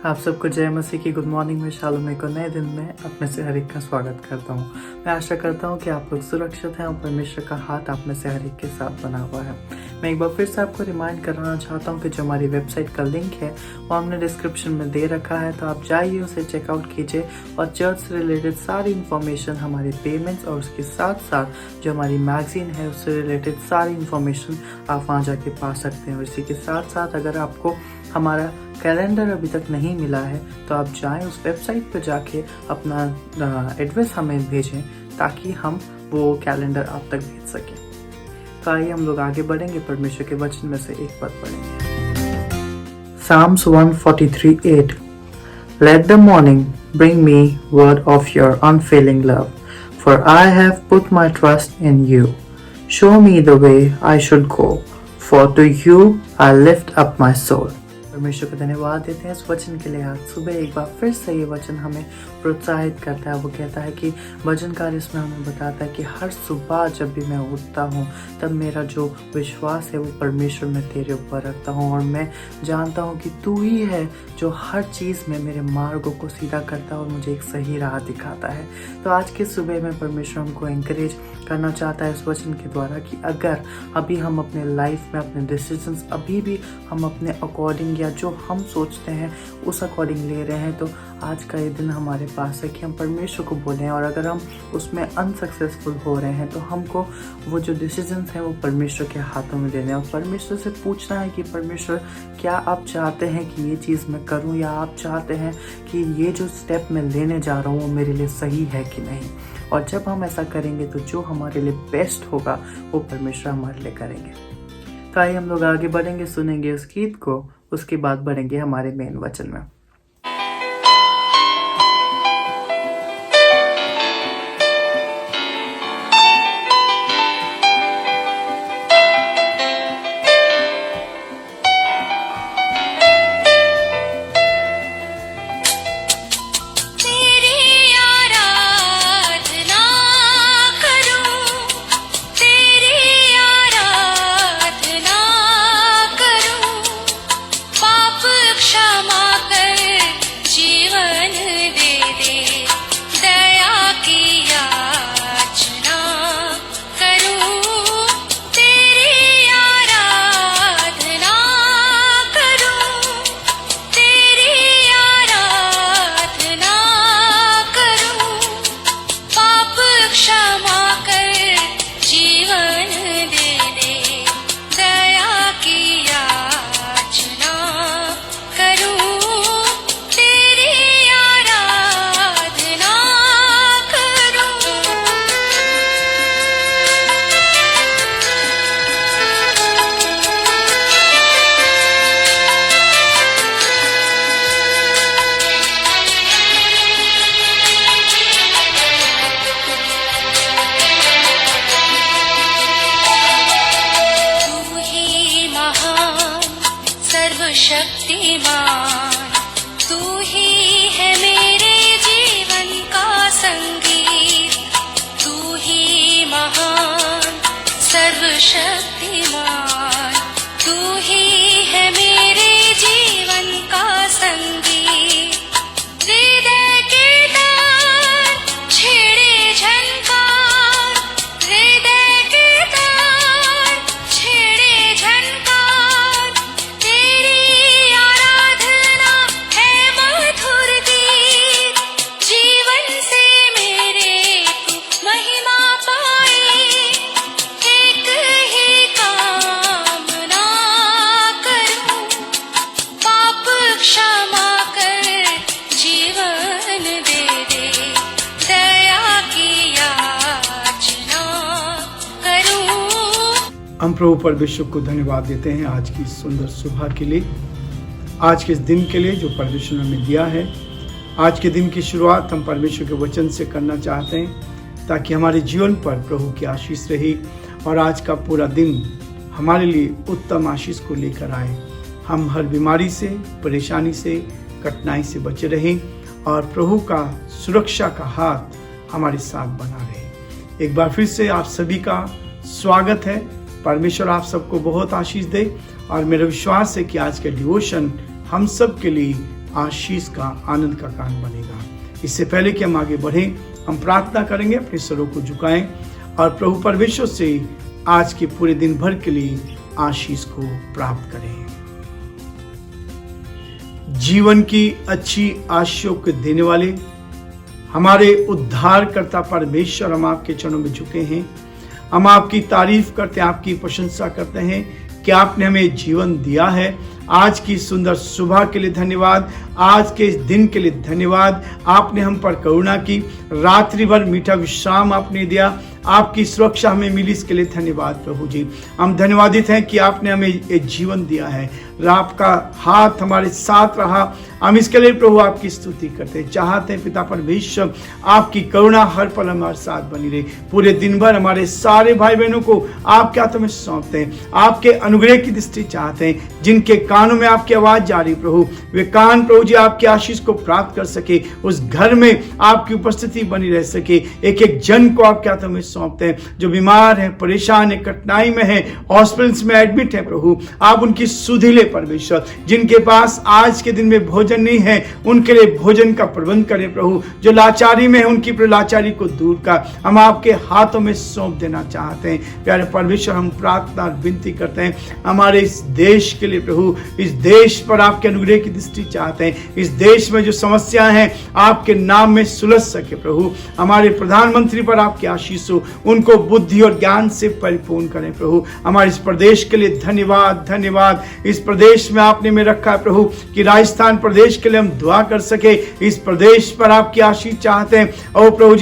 आप सबको जय मसीह की गुड मॉर्निंग में शालोम को नए दिन में अपने से हर एक का स्वागत करता हूँ। मैं आशा करता हूँ कि आप लोग सुरक्षित हैं और परमेश्वर का हाथ आप में से हर एक के साथ बना हुआ है। मैं एक बार फिर से आपको रिमाइंड कराना चाहता हूँ कि जो हमारी वेबसाइट का लिंक है वो हमने डिस्क्रिप्शन में दे रखा है, तो आप जाइए उसे चेकआउट कीजिए और चर्च से रिलेटेड सारी इन्फॉर्मेशन, हमारे पेमेंट्स और उसके साथ साथ जो हमारी मैगजीन है उससे रिलेटेड सारी इन्फॉर्मेशन आप वहाँ जाके पा सकते हैं। और इसी के साथ साथ अगर आपको हमारा कैलेंडर अभी तक नहीं मिला है तो आप जाएं उस वेबसाइट पर जाके अपना एड्रेस हमें भेजें ताकि हम वो कैलेंडर आप तक भेज सकें। तो आइए हम लोग आगे बढ़ेंगे, परमेश्वर के वचन में से एक पद पढ़ेंगे। Psalms 143:8 Let the morning bring me word of your unfailing love, for I have put my trust in you. Show me the way I should go, for to you I lift up my soul. परमेश्वर को धन्यवाद देते हैं इस वचन के लिए। आज सुबह एक बार फिर से ये वचन हमें प्रोत्साहित करता है। वो कहता है कि वचनकार इसमें हमें बताता है कि हर सुबह जब भी मैं उठता हूँ तब मेरा जो विश्वास है वो परमेश्वर में तेरे ऊपर रखता हूँ और मैं जानता हूँ कि तू ही है जो हर चीज़ में मेरे मार्गों को सीधा करता है और मुझे एक सही राह दिखाता है। तो आज के सुबह में परमेश्वर हमको एंकरेज करना चाहता है इस वचन के द्वारा कि अगर अभी हम अपने लाइफ में अपने डिसीजंस अभी भी हम अपने अकॉर्डिंग या जो हम सोचते हैं उस अकॉर्डिंग ले रहे हैं तो आज का ये दिन हमारे पास है कि हम परमेश्वर को बोलें। और अगर हम उसमें अनसक्सेसफुल हो रहे हैं तो हमको वो जो डिसीजंस हैं वो परमेश्वर के हाथों में देने और परमेश्वर से पूछना है कि परमेश्वर क्या आप चाहते हैं कि ये चीज़ मैं करूं, या आप चाहते हैं कि ये जो स्टेप मैं लेने जा रहा हूँ वो मेरे लिए सही है कि नहीं। और जब हम ऐसा करेंगे तो जो हमारे लिए बेस्ट होगा वो परमेश्वर हमारे लिए करेंगे। तो आइए हम लोग आगे बढ़ेंगे, सुनेंगे उस गीत को, उसके बाद बढ़ेंगे हमारे मेन वचन में। शक्तिमान तू ही है मेरे जीवन का संगीत, तू ही महान सर्वशक्तिमान, तू ही है मेरे जीवन का संगीत। हृदय के तार छेड़े झनकार, हृदय के तार छेड़े झनकार, तेरी आराधना है मधुर गीत। जीवन से मेरे तू महिमा पाए, एक ही कामना करूं, पाप क्षमा कर जीवन दे दे, दया की याचना करूं। हम प्रभु परमेश्वर को धन्यवाद देते हैं आज की सुंदर सुबह के लिए, आज के इस दिन के लिए जो परमेश्वर ने हमें दिया है। आज के दिन की शुरुआत हम परमेश्वर के वचन से करना चाहते हैं ताकि हमारे जीवन पर प्रभु की आशीष रहे और आज का पूरा दिन हमारे लिए उत्तम आशीष को लेकर आए। हम हर बीमारी से, परेशानी से, कठिनाई से बचे रहें और प्रभु का सुरक्षा का हाथ हमारे साथ बना रहे। एक बार फिर से आप सभी का स्वागत है। परमेश्वर आप सबको बहुत आशीष दे और मेरा विश्वास है कि आज का डिवोशन हम सब के लिए आशीष का, आनंद का कारण बनेगा। इससे पहले कि हम आगे बढ़ें, हम प्रार्थना करेंगे, अपने स्वरों को झुकाएं और प्रभु परमेश्वर से आज के पूरे दिन भर के लिए आशीष को प्राप्त करें। जीवन की अच्छी आशीषों को देने वाले हमारे उद्धारकर्ता परमेश्वर, हम आपके चरणों में झुके हैं। हम आपकी तारीफ करते हैं, आपकी प्रशंसा करते हैं कि आपने हमें जीवन दिया है। आज की सुंदर सुबह के लिए धन्यवाद, आज के इस दिन के लिए धन्यवाद। आपने हम पर करुणा की, रात्रि भर मीठा विश्राम आपने दिया, आपकी सुरक्षा हमें मिली, इसके लिए धन्यवाद प्रभु जी। हम धन्यवादित हैं कि आपने हमें एक जीवन दिया है, आपका हाथ हमारे साथ रहा। हम इसके लिए प्रभु आपकी स्तुति करते हैं, चाहते हैं पिता परमेश्वर आपकी करुणा हर पल हमारे साथ बनी रहे। पूरे दिन भर हमारे सारे भाई बहनों को आपके हाथों में सौंपते हैं, आपके अनुग्रह की दृष्टि चाहते हैं। जिनके कानों में आपकी आवाज जा रही प्रभु, वे कान प्रभु जी आपकी आशीष को प्राप्त कर सके, उस घर में आपकी उपस्थिति बनी रह सके। एक एक जन को आपके हाथों में सौंपते हैं, जो बीमार है, परेशान है, कठिनाई में है, हॉस्पिटल्स में एडमिट है प्रभु, आप उनकी सुधि ले परमेश्वर। जिनके पास आज के दिन में भोजन नहीं है, उनके लिए भोजन का प्रबंध करें प्रभु। जो लाचारी में है, उनकी लाचारी को दूर कर हम आपके हाथों में सौंप देना चाहते हैं। प्यारे परमेश्वर, हम प्रार्थना और विनती करते हैं हमारे इस देश के लिए प्रभु। इस देश पर आपके अनुग्रह की दृष्टि चाहते हैं। इस देश में जो समस्याएं हैं आपके नाम में सुलझ सके प्रभु। हमारे प्रधानमंत्री पर आपकी आशीष हो, उनको बुद्धि और ज्ञान से परिपूर्ण करें प्रभु। हमारे इस प्रदेश के लिए धन्यवाद, धन्यवाद। इस प्रदेश में आपने में रखा है प्रभु कि राजस्थान प्रदेश के लिए हम दुआ कर सके। इस प्रदेश पर आपकी आशीष चाहते हैं और प्रभु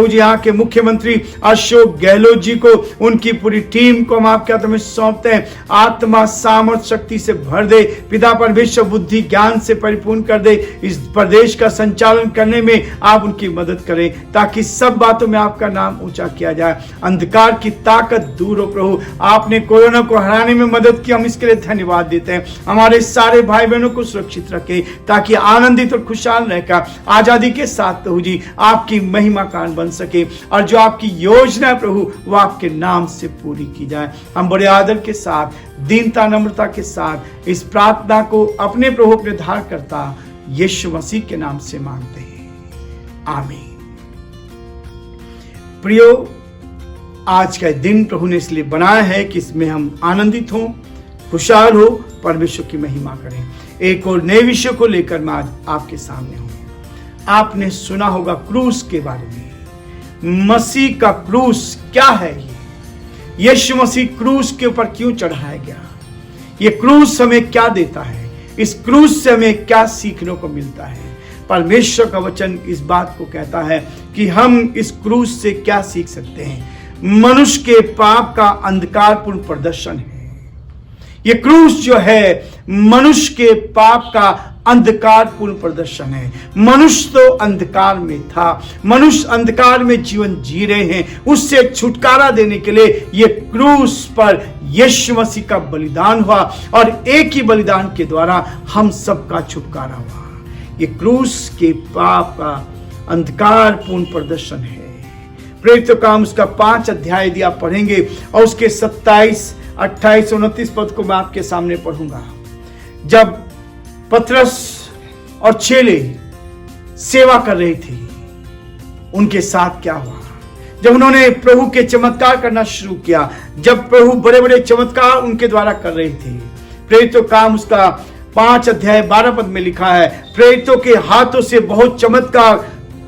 जी यहाँ के मुख्यमंत्री अशोक गहलोत जी को, उनकी पूरी टीम को हम आपके हाथों में सौंपते हैं। आत्मा, सामर्थ, शक्ति से भर दे पिता परमेश्वर, बुद्धि ज्ञान से परिपूर्ण कर दे। इस प्रदेश का संचालन करने में आप उनकी मदद करें, ताकि सब बातों में आपका नाम ऊंचा किया जाए। अंधकार की ताकत दूर हो प्रभु। आपने कोरोना को हराने में मदद की, हम इसके लिए धन्यवाद देते हैं। हमारे सारे भाई बहनों को सुरक्षित रखें, ताकि आनंदित और खुशहाल रहकर आजादी के साथ प्रभु जी आपकी महिमा कारण बन सके, और जो आपकी योजना है प्रभु वो आपके नाम से पूरी की जाए। हम बड़े आदर के साथ, दीनता, नम्रता के साथ इस प्रार्थना को अपने प्रभु, अपने उद्धारकर्ता यीशु मसीह के नाम से मांगते हैं, आमीन। प्रियो, आज का दिन प्रभु ने इसलिए बनाया है कि इसमें हम आनंदित हों, खुशहाल हो, परमेश्वर की महिमा करें। एक और नए विषय को लेकर मैं आज आपके सामने हूं। आपने सुना होगा क्रूस के बारे में। मसीह का क्रूस क्या है? यीशु मसीह क्रूस के ऊपर क्यों चढ़ाया गया? ये क्रूस हमें क्या देता है? इस क्रूस से हमें क्या सीखने को मिलता है? परमेश्वर का वचन इस बात को कहता है कि हम इस क्रूस से क्या सीख सकते हैं। मनुष्य के पाप का अंधकारपूर्ण प्रदर्शन है। ये क्रूस जो है मनुष्य के पाप का अंधकारपूर्ण प्रदर्शन है। मनुष्य तो अंधकार में था, मनुष्य अंधकार में जीवन जी रहे हैं। उससे छुटकारा देने के लिए ये क्रूस पर यीशु मसीह का बलिदान हुआ, और एक ही बलिदान के द्वारा हम सबका छुटकारा हुआ। ये क्रूस के पाप का अंधकारपूर्ण प्रदर्शन है। प्रेरितों का काम उसका 5 अध्याय दिया पढ़ेंगे, और उसके 27, 28, 29 पद को मैं आपके सामने पढ़ूंगा। जब पतरस और चेले सेवा कर रहे थे, उनके साथ क्या हुआ? जब उन्होंने प्रभु के चमत्कार करना शुरू किया, जब प्रभु बड़े बड़े चमत्कार उनके द्वारा कर रहे थे। प्रेरितों का काम उसका 5 अध्याय 12 पद में लिखा है, प्रेरितों के हाथों से बहुत चमत्कार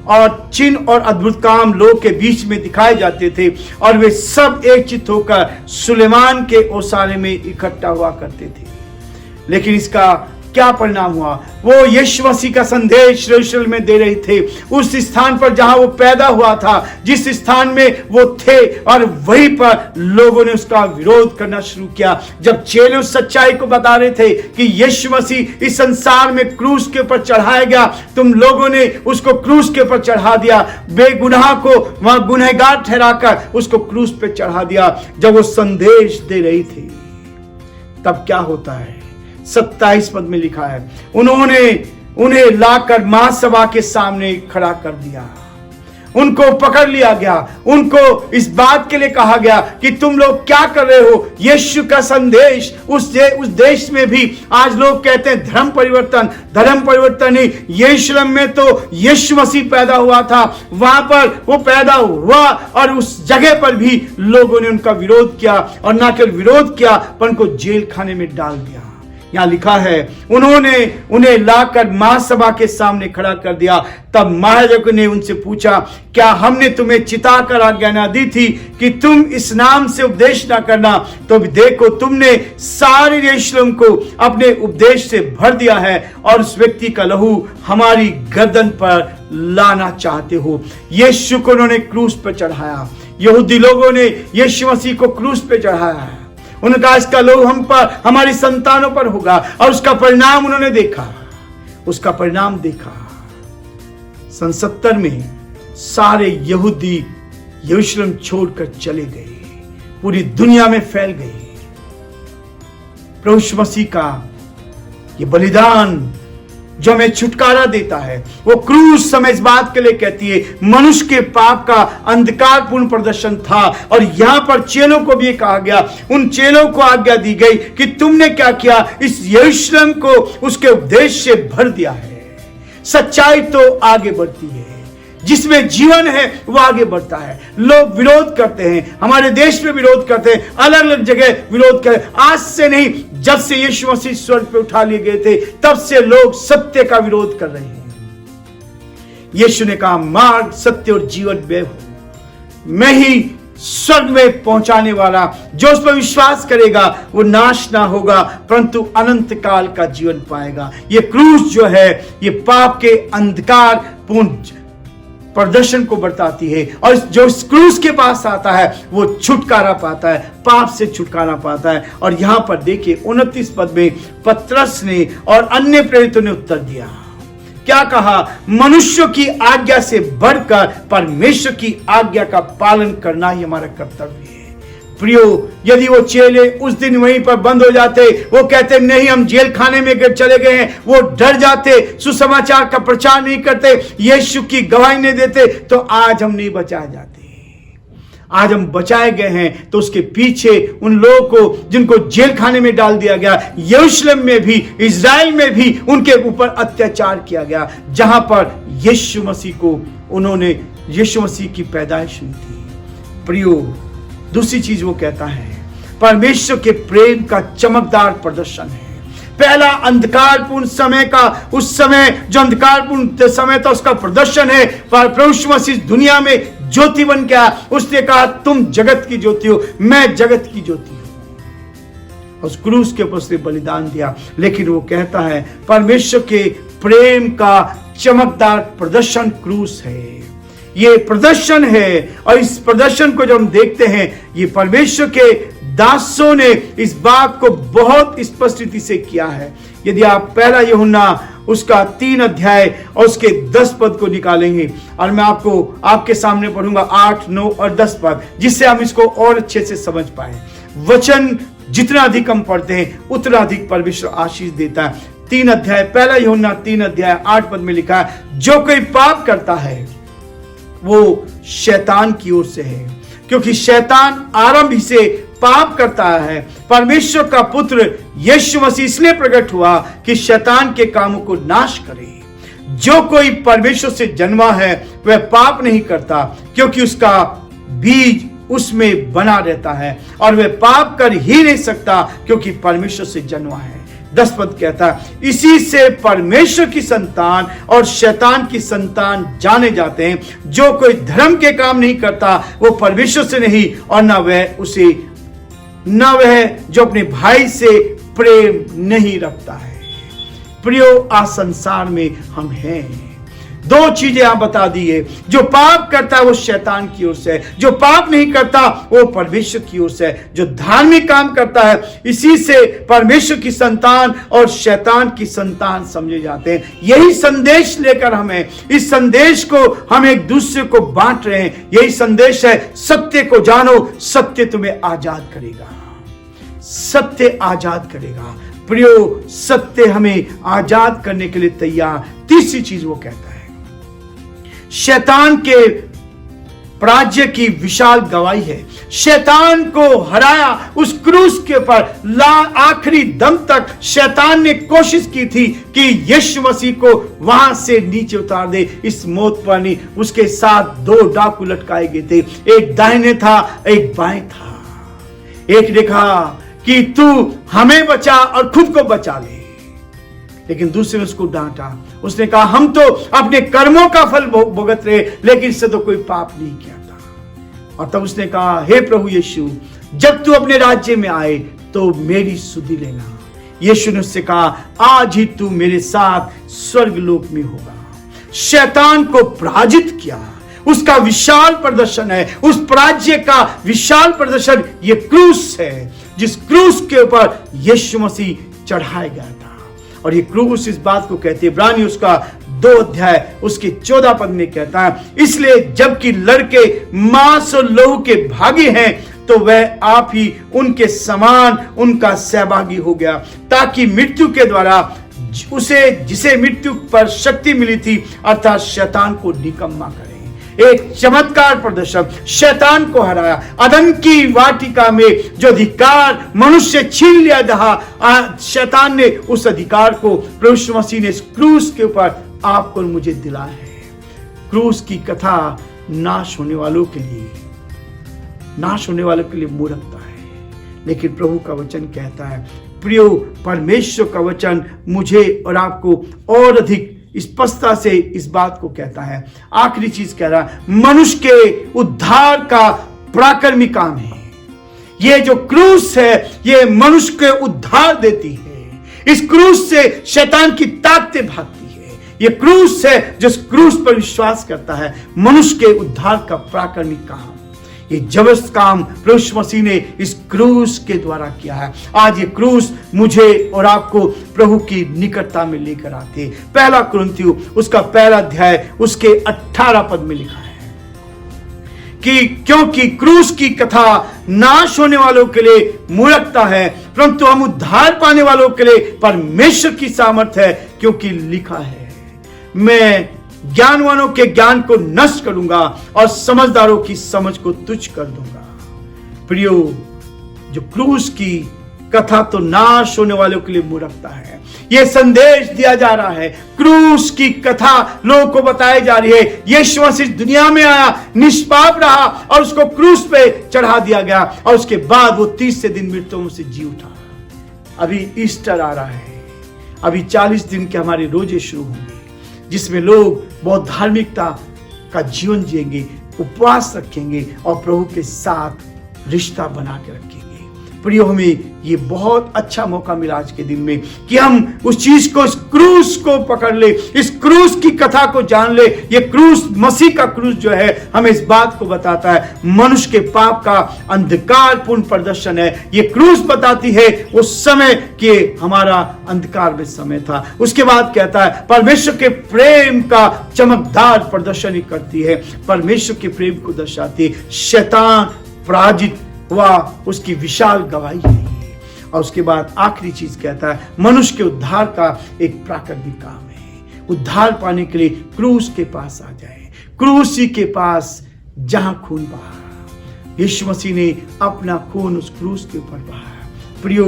और चिन्ह और अद्भुत काम लोग के बीच में दिखाए जाते थे, और वे सब एक चित्त होकर सुलेमान के ओसारे में इकट्ठा हुआ करते थे। लेकिन इसका क्या परिणाम हुआ? वो यीशु मसीह का संदेश यरूशलेम में दे रहे थे, उस स्थान पर जहां वो पैदा हुआ था, जिस स्थान में वो थे, और वहीं पर लोगों ने उसका विरोध करना शुरू किया। जब चेले उस सच्चाई को बता रहे थे कि यीशु मसीह इस संसार में क्रूस के ऊपर चढ़ाया गया, तुम लोगों ने उसको क्रूस के ऊपर चढ़ा दिया, बेगुनाह को वहां गुनहगार ठहराकर उसको क्रूस पे चढ़ा दिया। जब वो संदेश दे रही थी, तब क्या होता है? 27 पद में लिखा है, उन्होंने उन्हें लाकर महासभा के सामने खड़ा कर दिया, उनको पकड़ लिया गया, उनको इस बात के लिए कहा गया कि तुम लोग क्या कर रहे हो। यीशु का संदेश उस देश में भी आज लोग कहते हैं धर्म परिवर्तन नहीं। यरूशलेम में तो यीशु मसीह पैदा हुआ था, वहां पर वो पैदा हुआ और उस जगह पर भी लोगों ने उनका विरोध किया, और ना केवल विरोध किया पर उनको जेल खाने में डाल दिया। यहां लिखा है उन्होंने उन्हें लाकर महासभा के सामने खड़ा कर दिया। तब महायाजक ने उनसे पूछा, क्या हमने तुम्हें चिताकर आज्ञा न दी थी कि तुम इस नाम से उपदेश ना करना? तो देखो तुमने सारे यरूशलेम को अपने उपदेश से भर दिया है और उस व्यक्ति का लहू हमारी गर्दन पर लाना चाहते हो। यीशु को उन्होंने क्रूस पर चढ़ाया। यहूदी लोगों ने यीशु मसीह को क्रूस पर चढ़ाया है। उन्होंने कहा इसका लहू हम पर, हमारी संतानों पर होगा, और उसका परिणाम उन्होंने देखा। उसका परिणाम देखा। सन 70 में सारे यहूदी यरूशलेम छोड़कर चले गए, पूरी दुनिया में फैल गए। प्रभु यीशु मसीह का ये बलिदान जो हमें छुटकारा देता है, वो क्रूस समय इस बात के लिए कहती है मनुष्य के पाप का अंधकारपूर्ण प्रदर्शन था। और यहां पर चेलों को भी कहा गया, उन चेलों को आज्ञा दी गई कि तुमने क्या किया, इस यरूशलेम को उसके उपदेश से भर दिया है। सच्चाई तो आगे बढ़ती है, जिसमें जीवन है वो आगे बढ़ता है। लोग विरोध करते हैं, हमारे देश में विरोध करते हैं, अलग अलग जगह विरोध करते हैं। आज से नहीं, जब से यीशु मसीह स्वर्ग पे उठा लिए गए थे तब से लोग सत्य का विरोध कर रहे हैं। यीशु ने कहा मार्ग, सत्य और जीवन मैं ही स्वर्ग में पहुंचाने वाला, जो उस पर विश्वास करेगा वो नाश ना होगा परंतु अनंत काल का जीवन पाएगा। ये क्रूस जो है ये पाप के अंधकार पूर्ण प्रदर्शन को बताती है, और जो इस क्रूस के पास आता है वो छुटकारा पाता है, पाप से छुटकारा पाता है। और यहां पर देखिए 29 पद में पतरस ने और अन्य प्रेरितों ने उत्तर दिया। क्या कहा? मनुष्यों की आज्ञा से बढ़कर परमेश्वर की आज्ञा का पालन करना ही हमारा कर्तव्य है। प्रियो, यदि वो चेले उस दिन वहीं पर बंद हो जाते, वो कहते नहीं हम जेल खाने में चले गए हैं, वो डर जाते, सुसमाचार का प्रचार नहीं करते, यीशु की गवाही नहीं देते, तो आज हम नहीं बचाए जाते। आज हम बचाए गए हैं तो उसके पीछे उन लोगों को जिनको जेल खाने में डाल दिया गया, यरूशलेम में भी, इजराइल में भी उनके ऊपर अत्याचार किया गया, जहां पर यीशु मसीह को उन्होंने यीशु मसीह की पैदाइश हुई थी। प्रियो, दूसरी चीज वो कहता है परमेश्वर के प्रेम का चमकदार प्रदर्शन है। पहला अंधकारपूर्ण समय का, उस समय जो अंधकारपूर्ण समय था उसका प्रदर्शन है, पर प्रभु यीशु मसीह दुनिया में ज्योति बन गया। उसने कहा तुम जगत की ज्योति हो, मैं जगत की ज्योति हूं। उस क्रूस के ऊपर उसने बलिदान दिया। लेकिन वो कहता है परमेश्वर के प्रेम का चमकदार प्रदर्शन क्रूस है। ये प्रदर्शन है, और इस प्रदर्शन को जब हम देखते हैं, ये परमेश्वर के दासों ने इस बात को बहुत स्पष्ट रीति से किया है। यदि आप पहला यूहन्ना उसका 3 अध्याय और उसके 10 पद को निकालेंगे, और मैं आपको आपके सामने पढ़ूंगा 8, 9 और 10 पद, जिससे हम इसको और अच्छे से समझ पाए। वचन जितना अधिक हम पढ़ते हैं उतना अधिक परमेश्वर आशीष देता है। 3 अध्याय, पहला यूहन्ना 3 अध्याय 8 पद में लिखा है, जो कोई पाप करता है वो शैतान की ओर से है, क्योंकि शैतान आरंभ ही से पाप करता है। परमेश्वर का पुत्र यीशु मसीह इसलिए प्रकट हुआ कि शैतान के कामों को नाश करे। जो कोई परमेश्वर से जन्मा है वह पाप नहीं करता, क्योंकि उसका बीज उसमें बना रहता है, और वह पाप कर ही नहीं सकता क्योंकि परमेश्वर से जन्मा है। 10 पद कहता है, इसी से परमेश्वर की संतान और शैतान की संतान जाने जाते हैं। जो कोई धर्म के काम नहीं करता वो परमेश्वर से नहीं, और न वह जो अपने भाई से प्रेम नहीं रखता है। प्रियो, आज संसार में हम हैं। 2 चीजें आप बता दी है, जो पाप करता है वो शैतान की ओर से है, जो पाप नहीं करता वो परमेश्वर की ओर से है। जो धार्मिक काम करता है इसी से परमेश्वर की संतान और शैतान की संतान समझे जाते हैं। यही संदेश लेकर हमें, इस संदेश को हम एक दूसरे को बांट रहे हैं। यही संदेश है, सत्य को जानो, सत्य तुम्हें आजाद करेगा। सत्य आजाद करेगा। प्रियो, सत्य हमें आजाद करने के लिए तैयार। तीसरी चीज वो कहता है, शैतान के पराजय की विशाल गवाही है। शैतान को हराया उस क्रूस के ऊपर। आखिरी दम तक शैतान ने कोशिश की थी कि यीशु मसीह को वहां से नीचे उतार दे, इस मौत पर नहीं। उसके साथ 2 डाकू लटकाए गए थे, एक दाहिने था, एक बाएं था। एक ने कहा कि तू हमें बचा और खुद को बचा ले, लेकिन दूसरे ने उसको डांटा। उसने कहा हम तो अपने कर्मों का फल भुगत रहे, लेकिन इससे तो कोई पाप नहीं किया था। और तब उसने कहा हे प्रभु यीशु, जब तू अपने राज्य में आए तो मेरी सुधि लेना। यीशु ने उससे कहा आज ही तू मेरे साथ स्वर्ग लोक में होगा। शैतान को पराजित किया, उसका विशाल प्रदर्शन है। उस पराजय का विशाल प्रदर्शन ये क्रूस है, जिस क्रूस के ऊपर यीशु मसीह चढ़ाया गया था। और ये क्रूस इस बात को कहते हैं, इब्रानी उसका 2 अध्याय उसके 14 पद में कहता है, इसलिए जबकि लड़के मांस और लहू के भागी हैं, तो वह आप ही उनके समान उनका सहभागी हो गया, ताकि मृत्यु के द्वारा उसे जिसे मृत्यु पर शक्ति मिली थी, अर्थात शैतान को निकम्मा करे। एक चमत्कार प्रदर्शन, शैतान को हराया। अदन की वाटिका में जो अधिकार मनुष्य छीन लिया था, शैतान ने उस अधिकार को प्रभु यीशु मसीह ने इस क्रूस के ऊपर आपको मुझे दिलाया है। क्रूस की कथा नाश होने वालों के लिए मूर्खता है, लेकिन प्रभु का वचन कहता है, प्रियो परमेश्वर का वचन मुझे और आपको और अधिक स्पष्टता से इस बात को कहता है। आखिरी चीज कह रहा है, मनुष्य के उद्धार का पराक्रमी काम है। ये जो क्रूस है ये मनुष्य के उद्धार देती है। इस क्रूस से शैतान की ताकतें भागती है। ये क्रूस है, जिस क्रूस पर विश्वास करता है, मनुष्य के उद्धार का पराक्रमी काम। ये जबरदस्त काम प्रभु यीशु मसीह ने इस क्रूस के द्वारा किया है। आज ये क्रूस मुझे और आपको प्रभु की निकटता में लेकर आते। 1 कुरिन्थियों उसका 1 अध्याय उसके 18 पद में लिखा है कि क्योंकि क्रूस की कथा नाश होने वालों के लिए मूर्खता है, परंतु हम उद्धार पाने वालों के लिए परमेश्वर की सामर्थ्य है, क्योंकि लिखा है मैं ज्ञानवानों के ज्ञान को नष्ट करूंगा और समझदारों की समझ को तुच्छ कर दूंगा। प्रियो, जो क्रूस की कथा तो नाश होने वालों के लिए मूर्खता है। यह संदेश दिया जा रहा है, क्रूस की कथा लोगों को बताई जा रही है। यीशु मसीह दुनिया में आया, निष्पाप रहा और उसको क्रूस पे चढ़ा दिया गया, और उसके बाद वो 30 दिन मृत्युओं से जी उठा। अभी ईस्टर आ रहा है, अभी 40 दिन के हमारे रोजे शुरू होंगे, जिसमें लोग बहुत धार्मिकता का जीवन जिएंगे, उपवास रखेंगे और प्रभु के साथ रिश्ता बना के रखेंगे। प्रियो, हमें ये बहुत अच्छा मौका मिला आज के दिन में कि हम उस चीज को, इस क्रूस को पकड़ ले, इस क्रूस की कथा को जान ले। ये क्रूस, मसीह का क्रूस जो है, हमें इस बात को बताता है मनुष्य के पाप का अंधकारपूर्ण प्रदर्शन है। ये क्रूस बताती है उस समय कि हमारा अंधकार में समय था। उसके बाद कहता है परमेश्वर के प्रेम का चमकदार प्रदर्शन ही करती है, परमेश्वर के प्रेम को दर्शाती है। शैतान पराजित हुआ, उसकी विशाल गवाही है। और उसके बाद आखिरी चीज कहता है मनुष्य के उद्धार का एक प्राकृतिक काम है। उद्धार पाने के लिए क्रूस के पास आ जाए, क्रूस ही के पास जहां खून बहा। यीशु मसीह ने अपना खून उस क्रूस के ऊपर बहाया। प्रियो,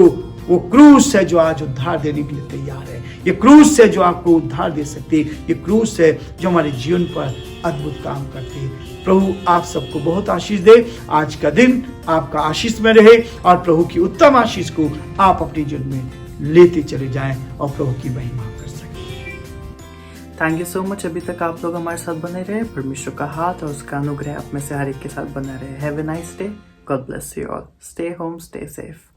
वो क्रूस है जो आज उद्धार देने के लिए तैयार है। ये क्रूस है जो आपको उद्धार दे सकती है। ये क्रूस है जो हमारे जीवन पर अद्भुत काम करती है। प्रभु आप सबको बहुत आशीष दे। आज का दिन आपका आशीष में रहे और प्रभु की उत्तम आशीष को आप अपने जीवन में लेते चले जाएं और प्रभु की महिमा कर सकें। Thank you so much. अभी तक आप लोग हमारे साथ बने रहे। परमेश्वर का हाथ और उसका अनुग्रह आप में से हर एक के साथ बना रहे। Have a nice day. God bless you all. Stay home, stay safe.